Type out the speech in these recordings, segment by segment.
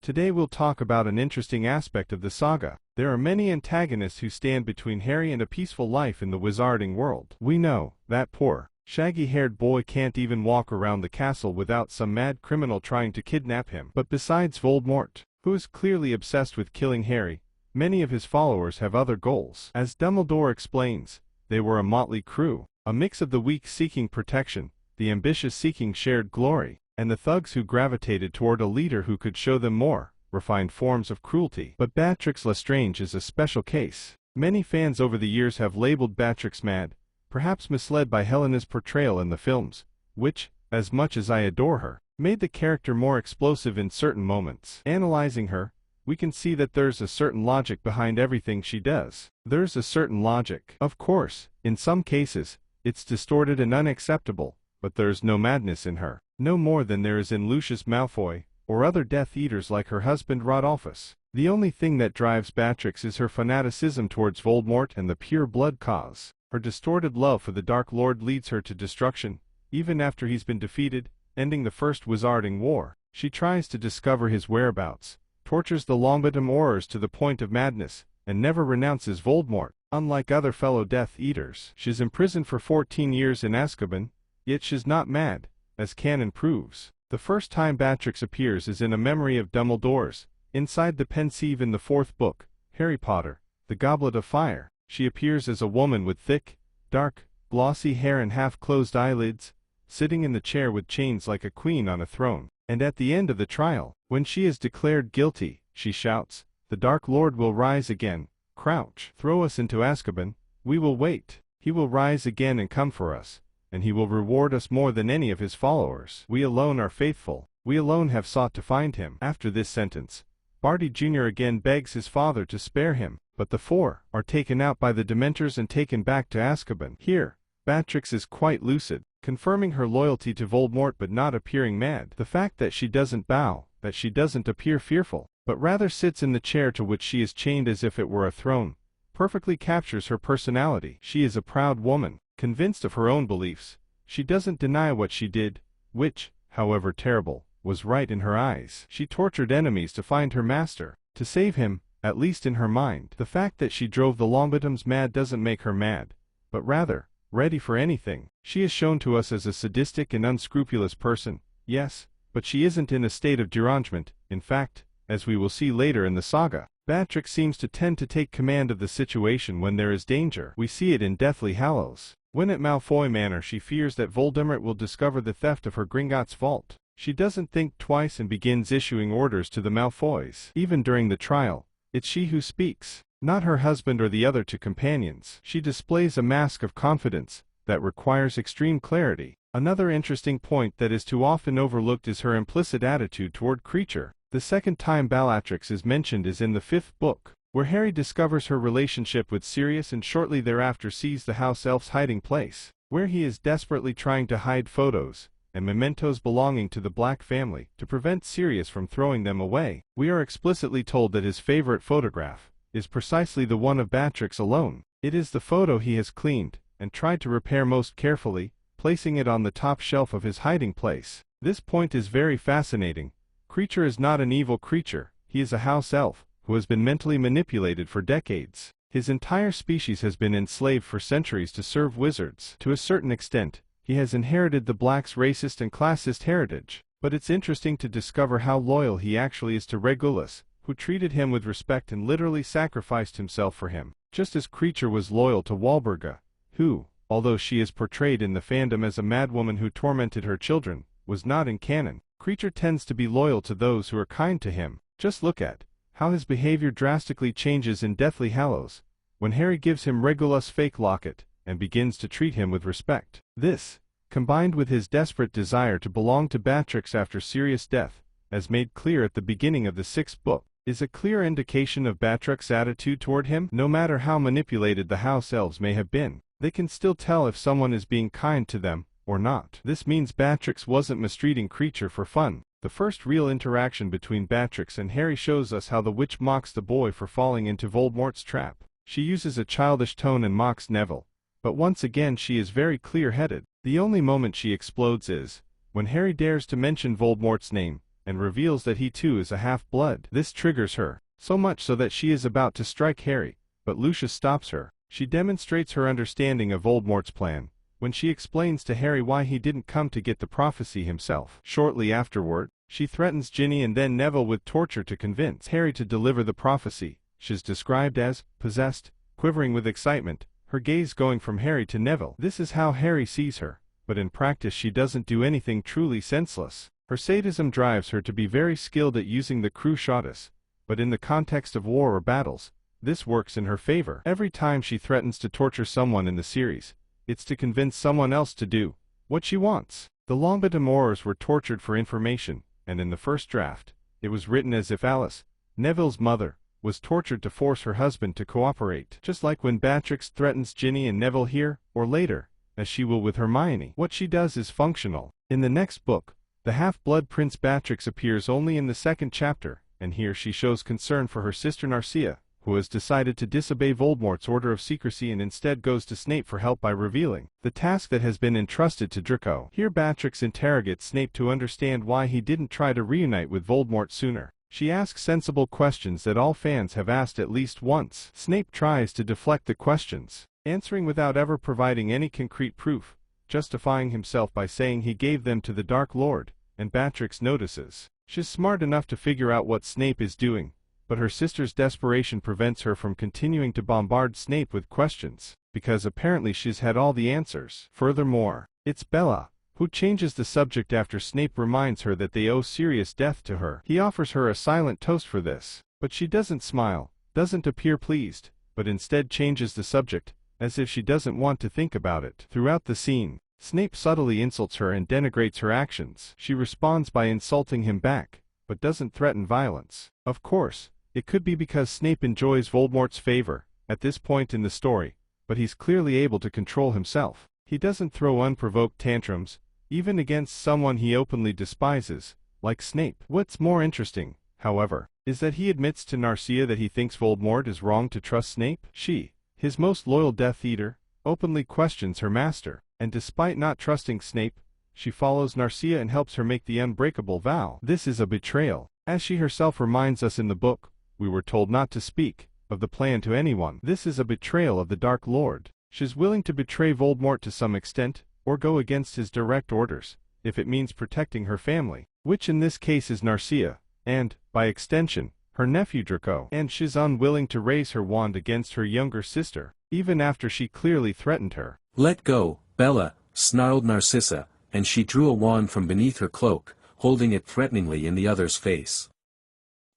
Today we'll talk about an interesting aspect of the saga. There are many antagonists who stand between Harry and a peaceful life in the wizarding world. We know that poor, shaggy-haired boy can't even walk around the castle without some mad criminal trying to kidnap him. But besides Voldemort, who is clearly obsessed with killing Harry, many of his followers have other goals. As Dumbledore explains, they were a motley crew, a mix of the weak seeking protection, the ambitious seeking shared glory, and the thugs who gravitated toward a leader who could show them more refined forms of cruelty. But Bellatrix Lestrange is a special case. Many fans over the years have labeled Bellatrix mad, perhaps misled by Helena's portrayal in the films, which, as much as I adore her, made the character more explosive in certain moments. Analyzing her, we can see that there's a certain logic behind everything she does. There's a certain logic. Of course, in some cases, it's distorted and unacceptable, but there's no madness in her. No more than there is in Lucius Malfoy, or other Death Eaters like her husband Rodolphus. The only thing that drives Bellatrix is her fanaticism towards Voldemort and the pure blood cause. Her distorted love for the Dark Lord leads her to destruction, even after he's been defeated, ending the First Wizarding War. She tries to discover his whereabouts, tortures the Longbottom Aurors to the point of madness, and never renounces Voldemort. Unlike other fellow Death Eaters, she's imprisoned for 14 years in Azkaban, yet she's not mad, as canon proves. The first time Bellatrix appears is in A Memory of Dumbledore's, inside the Pensieve in the fourth book, Harry Potter, The Goblet of Fire. She appears as a woman with thick, dark, glossy hair and half-closed eyelids, sitting in the chair with chains like a queen on a throne. And at the end of the trial, when she is declared guilty, she shouts, "The Dark Lord will rise again. Crouch. Throw us into Azkaban. We will wait. He will rise again and come for us, and he will reward us more than any of his followers. We alone are faithful. We alone have sought to find him." After this sentence, Barty Jr. again begs his father to spare him, but the four are taken out by the Dementors and taken back to Azkaban. Here, Bellatrix is quite lucid, confirming her loyalty to Voldemort but not appearing mad. The fact that she doesn't bow, that she doesn't appear fearful, but rather sits in the chair to which she is chained as if it were a throne, perfectly captures her personality. She is a proud woman, convinced of her own beliefs. She doesn't deny what she did, which, however terrible, was right in her eyes. She tortured enemies to find her master, to save him, at least in her mind. The fact that she drove the Longbottoms mad doesn't make her mad, but rather, ready for anything. She is shown to us as a sadistic and unscrupulous person, yes, but she isn't in a state of derangement. In fact, as we will see later in the saga, Bellatrix seems to tend to take command of the situation when there is danger. We see it in Deathly Hallows. When at Malfoy Manor she fears that Voldemort will discover the theft of her Gringotts vault. She doesn't think twice and begins issuing orders to the Malfoys. Even during the trial, it's she who speaks, not her husband or the other two companions. She displays a mask of confidence that requires extreme clarity. Another interesting point that is too often overlooked is her implicit attitude toward Kreacher. The second time Bellatrix is mentioned is in the fifth book, where Harry discovers her relationship with Sirius and shortly thereafter sees the house elf's hiding place, where he is desperately trying to hide photos and mementos belonging to the Black family to prevent Sirius from throwing them away. We are explicitly told that his favorite photograph is precisely the one of Bellatrix alone. It is the photo he has cleaned and tried to repair most carefully, placing it on the top shelf of his hiding place. This point is very fascinating. Kreacher is not an evil creature. He is a house elf who has been mentally manipulated for decades. His entire species has been enslaved for centuries to serve wizards. To a certain extent, he has inherited the Blacks' racist and classist heritage. But it's interesting to discover how loyal he actually is to Regulus, who treated him with respect and literally sacrificed himself for him, just as Kreacher was loyal to Walburga, who, although she is portrayed in the fandom as a madwoman who tormented her children, was not in canon. Kreacher tends to be loyal to those who are kind to him. Just look at how his behavior drastically changes in Deathly Hallows, when Harry gives him Regulus' fake locket and begins to treat him with respect. This, combined with his desperate desire to belong to Bellatrix after Sirius' death, as made clear at the beginning of the sixth book, is a clear indication of Bellatrix's attitude toward him. No matter how manipulated the house elves may have been, they can still tell if someone is being kind to them or not. This means Bellatrix wasn't mistreating Kreacher for fun. The first real interaction between Bellatrix and Harry shows us how the witch mocks the boy for falling into Voldemort's trap. She uses a childish tone and mocks Neville, but once again she is very clear-headed. The only moment she explodes is when Harry dares to mention Voldemort's name, and reveals that he too is a half-blood. This triggers her, so much so that she is about to strike Harry, but Lucius stops her. She demonstrates her understanding of Voldemort's plan, when she explains to Harry why he didn't come to get the prophecy himself. Shortly afterward, she threatens Ginny and then Neville with torture to convince Harry to deliver the prophecy. She's described as possessed, quivering with excitement, her gaze going from Harry to Neville. This is how Harry sees her, but in practice she doesn't do anything truly senseless. Her sadism drives her to be very skilled at using the cruciatus, but in the context of war or battles, this works in her favor. Every time she threatens to torture someone in the series, it's to convince someone else to do what she wants. The Longbottom were tortured for information, and in the first draft, it was written as if Alice, Neville's mother, was tortured to force her husband to cooperate. Just like when Bellatrix threatens Ginny and Neville here, or later, as she will with Hermione. What she does is functional. In the next book, the half-blood Prince Bellatrix appears only in the second chapter, and here she shows concern for her sister Narcia, who has decided to disobey Voldemort's order of secrecy and instead goes to Snape for help by revealing the task that has been entrusted to Draco. Here Bellatrix interrogates Snape to understand why he didn't try to reunite with Voldemort sooner. She asks sensible questions that all fans have asked at least once. Snape tries to deflect the questions, answering without ever providing any concrete proof, justifying himself by saying he gave them to the Dark Lord, and Bellatrix notices. She's smart enough to figure out what Snape is doing, but her sister's desperation prevents her from continuing to bombard Snape with questions, because apparently she's had all the answers. Furthermore, it's Bella who changes the subject after Snape reminds her that they owe Sirius death to her. He offers her a silent toast for this, but she doesn't smile, doesn't appear pleased, but instead changes the subject, as if she doesn't want to think about it. Throughout the scene, Snape subtly insults her and denigrates her actions. She responds by insulting him back, but doesn't threaten violence. Of course, it could be because Snape enjoys Voldemort's favor at this point in the story, but he's clearly able to control himself. He doesn't throw unprovoked tantrums, even against someone he openly despises, like Snape. What's more interesting, however, is that he admits to Narcia that he thinks Voldemort is wrong to trust Snape. She, his most loyal Death Eater, openly questions her master, and despite not trusting Snape, she follows Narcia and helps her make the unbreakable vow. This is a betrayal. As she herself reminds us in the book, we were told not to speak of the plan to anyone. This is a betrayal of the Dark Lord. She's willing to betray Voldemort to some extent, or go against his direct orders, if it means protecting her family, which in this case is Narcia, and, by extension, her nephew Draco. And she's unwilling to raise her wand against her younger sister, even after she clearly threatened her. "Let go, Bella," snarled Narcissa, and she drew a wand from beneath her cloak, holding it threateningly in the other's face.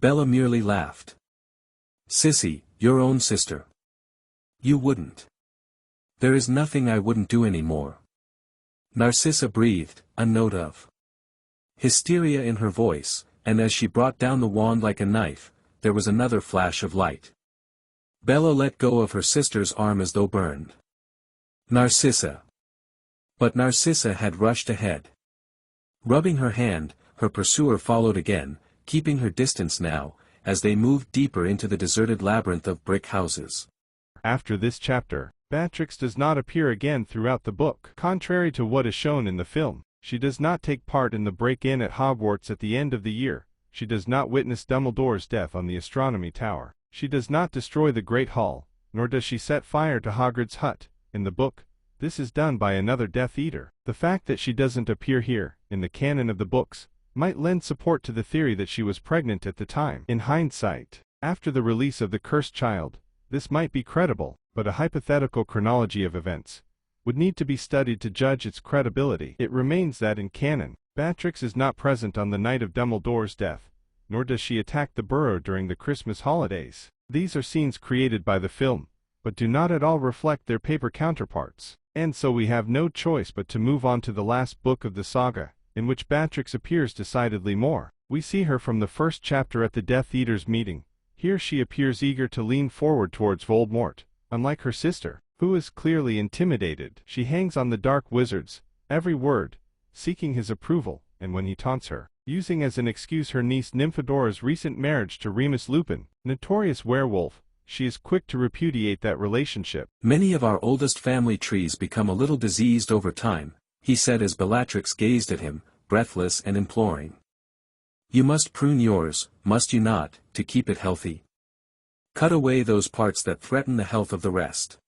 Bella merely laughed. "Sissy, your own sister. You wouldn't." "There is nothing I wouldn't do anymore." Narcissa breathed, a note of hysteria in her voice, and as she brought down the wand like a knife, there was another flash of light. Bella let go of her sister's arm as though burned. "Narcissa." But Narcissa had rushed ahead. Rubbing her hand, her pursuer followed again, keeping her distance now, as they moved deeper into the deserted labyrinth of brick houses. After this chapter, Bellatrix does not appear again throughout the book. Contrary to what is shown in the film, she does not take part in the break-in at Hogwarts at the end of the year. She does not witness Dumbledore's death on the Astronomy Tower. She does not destroy the Great Hall, nor does she set fire to Hagrid's hut. In the book, this is done by another Death Eater. The fact that she doesn't appear here, in the canon of the books, might lend support to the theory that she was pregnant at the time. In hindsight, after the release of the Cursed Child, this might be credible, but a hypothetical chronology of events would need to be studied to judge its credibility. It remains that in canon, Bellatrix is not present on the night of Dumbledore's death, nor does she attack the Burrow during the Christmas holidays. These are scenes created by the film, but do not at all reflect their paper counterparts, and so we have no choice but to move on to the last book of the saga, in which Bellatrix appears decidedly more. We see her from the first chapter at the Death Eaters' meeting. Here she appears eager to lean forward towards Voldemort, unlike her sister, who is clearly intimidated. She hangs on the Dark Wizard's every word, seeking his approval, and when he taunts her, using as an excuse her niece Nymphadora's recent marriage to Remus Lupin, notorious werewolf, she is quick to repudiate that relationship. "Many of our oldest family trees become a little diseased over time," he said as Bellatrix gazed at him, breathless and imploring. You must prune yours, must you not, to keep it healthy? Cut away those parts that threaten the health of the rest.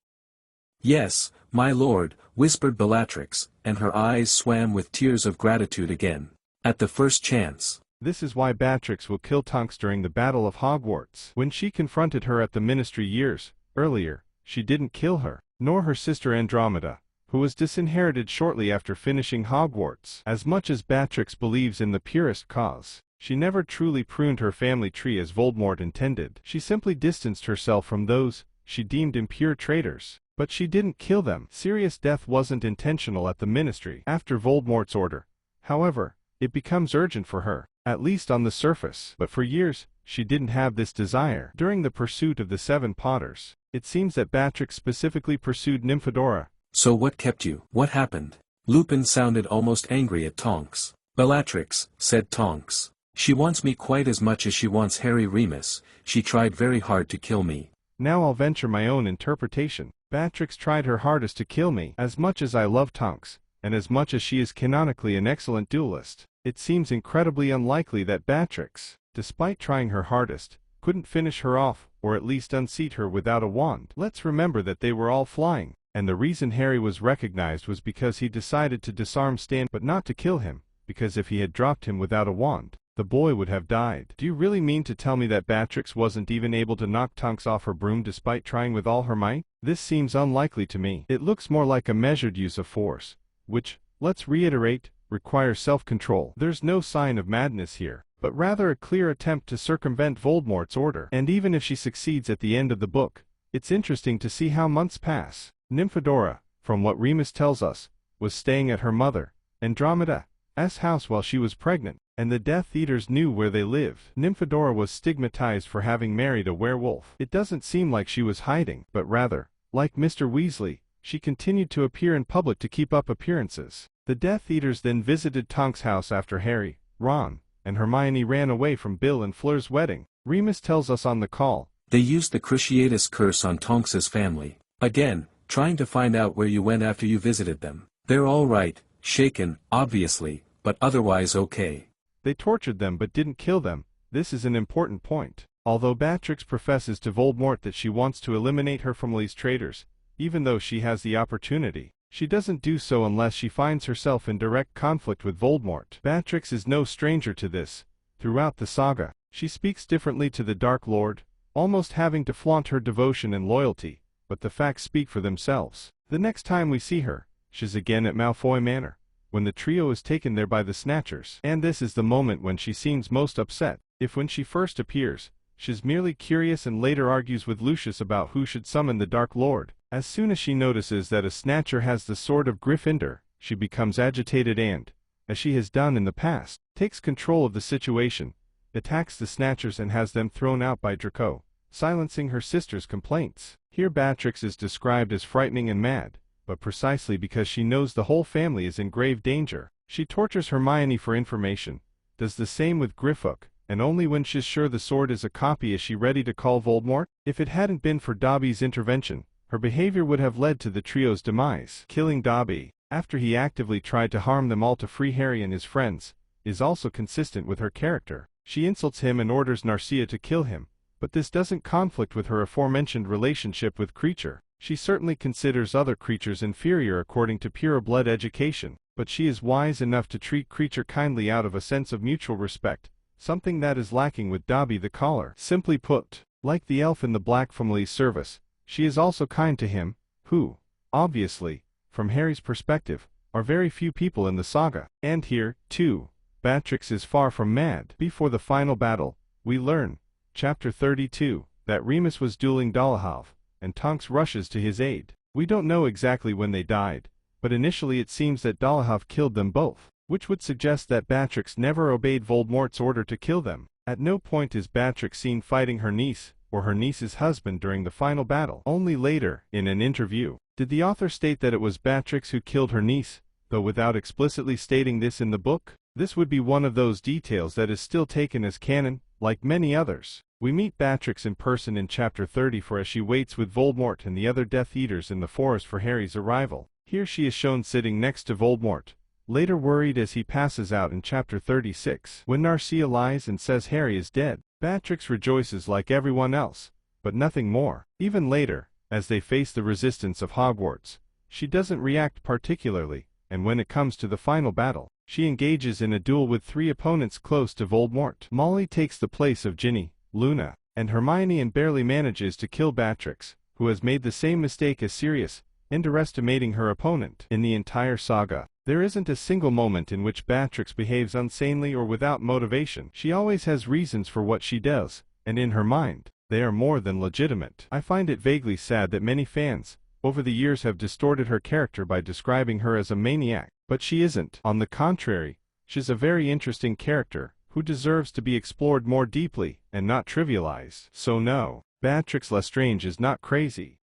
Yes, my lord, whispered Bellatrix, and her eyes swam with tears of gratitude again. At the first chance. This is why Bellatrix will kill Tonks during the Battle of Hogwarts. When she confronted her at the Ministry years earlier, she didn't kill her, nor her sister Andromeda, who was disinherited shortly after finishing Hogwarts. As much as Bellatrix believes in the purest cause, she never truly pruned her family tree as Voldemort intended. She simply distanced herself from those she deemed impure traitors. But she didn't kill them. Sirius' death wasn't intentional at the Ministry. After Voldemort's order, however, it becomes urgent for her, at least on the surface. But for years, she didn't have this desire. During the pursuit of the 7 Potters, it seems that Bellatrix specifically pursued Nymphadora. So what kept you? What happened? Lupin sounded almost angry at Tonks. Bellatrix, said Tonks. She wants me quite as much as she wants Harry Remus. She tried very hard to kill me. Now I'll venture my own interpretation. Bellatrix tried her hardest to kill me. As much as I love Tonks, and as much as she is canonically an excellent duelist, it seems incredibly unlikely that Bellatrix, despite trying her hardest, couldn't finish her off, or at least unseat her without a wand. Let's remember that they were all flying, and the reason Harry was recognized was because he decided to disarm Stan but not to kill him, because if he had dropped him without a wand, the boy would have died. Do you really mean to tell me that Bellatrix wasn't even able to knock Tonks off her broom despite trying with all her might? This seems unlikely to me. It looks more like a measured use of force, which, let's reiterate, requires self-control. There's no sign of madness here, but rather a clear attempt to circumvent Voldemort's order. And even if she succeeds at the end of the book, it's interesting to see how months pass. Nymphadora, from what Remus tells us, was staying at her mother, Andromeda's house while she was pregnant, and the Death Eaters knew where they lived. Nymphadora was stigmatized for having married a werewolf. It doesn't seem like she was hiding, but rather, like Mr. Weasley, she continued to appear in public to keep up appearances. The Death Eaters then visited Tonks' house after Harry, Ron, and Hermione ran away from Bill and Fleur's wedding. Remus tells us on the call. They used the Cruciatus curse on Tonks's family. Again, trying to find out where you went after you visited them. They're all right, shaken, obviously, but otherwise okay. They tortured them but didn't kill them. This is an important point. Although Bellatrix professes to Voldemort that she wants to eliminate her family's traitors, even though she has the opportunity, she doesn't do so unless she finds herself in direct conflict with Voldemort. Bellatrix is no stranger to this. Throughout the saga, she speaks differently to the Dark Lord, almost having to flaunt her devotion and loyalty, but the facts speak for themselves. The next time we see her, she's again at Malfoy Manor, when the trio is taken there by the Snatchers. And this is the moment when she seems most upset. If when she first appears, she's merely curious and later argues with Lucius about who should summon the Dark Lord, as soon as she notices that a Snatcher has the sword of Gryffindor, she becomes agitated and, as she has done in the past, takes control of the situation, attacks the Snatchers and has them thrown out by Draco, silencing her sister's complaints. Here Bellatrix is described as frightening and mad, but precisely because she knows the whole family is in grave danger. She tortures Hermione for information, does the same with Gryffindor, and only when she's sure the sword is a copy is she ready to call Voldemort. If it hadn't been for Dobby's intervention, her behavior would have led to the trio's demise. Killing Dobby, after he actively tried to harm them all to free Harry and his friends, is also consistent with her character. She insults him and orders Narcia to kill him, but this doesn't conflict with her aforementioned relationship with Kreacher. She certainly considers other creatures inferior according to pure-blood education, but she is wise enough to treat Kreacher kindly out of a sense of mutual respect, something that is lacking with Dobby the Caller. Simply put, like the elf in the Black family's service, she is also kind to him, who, obviously, from Harry's perspective, are very few people in the saga. And here, too, Bellatrix is far from mad. Before the final battle, we learn, Chapter 32, that Remus was dueling Dolohov, and Tonks rushes to his aid. We don't know exactly when they died, but initially it seems that Dolohov killed them both, which would suggest that Bellatrix never obeyed Voldemort's order to kill them. At no point is Bellatrix seen fighting her niece, or her niece's husband during the final battle. Only later, in an interview, did the author state that it was Bellatrix who killed her niece, though without explicitly stating this in the book. This would be one of those details that is still taken as canon, like many others. We meet Bellatrix in person in Chapter 34 as she waits with Voldemort and the other Death Eaters in the forest for Harry's arrival. Here she is shown sitting next to Voldemort, later worried as he passes out in chapter 36. When Narcia lies and says Harry is dead, Bellatrix rejoices like everyone else, but nothing more. Even later, as they face the resistance of Hogwarts, she doesn't react particularly, and when it comes to the final battle, she engages in a duel with 3 opponents close to Voldemort. Molly takes the place of Ginny, Luna, and Hermione and barely manages to kill Bellatrix, who has made the same mistake as Sirius, underestimating her opponent. In the entire saga, there isn't a single moment in which Bellatrix behaves insanely or without motivation. She always has reasons for what she does, and in her mind, they are more than legitimate. I find it vaguely sad that many fans, over the years, have distorted her character by describing her as a maniac, but she isn't. On the contrary, she's a very interesting character, who deserves to be explored more deeply, and not trivialized. So no, Bellatrix Lestrange is not crazy.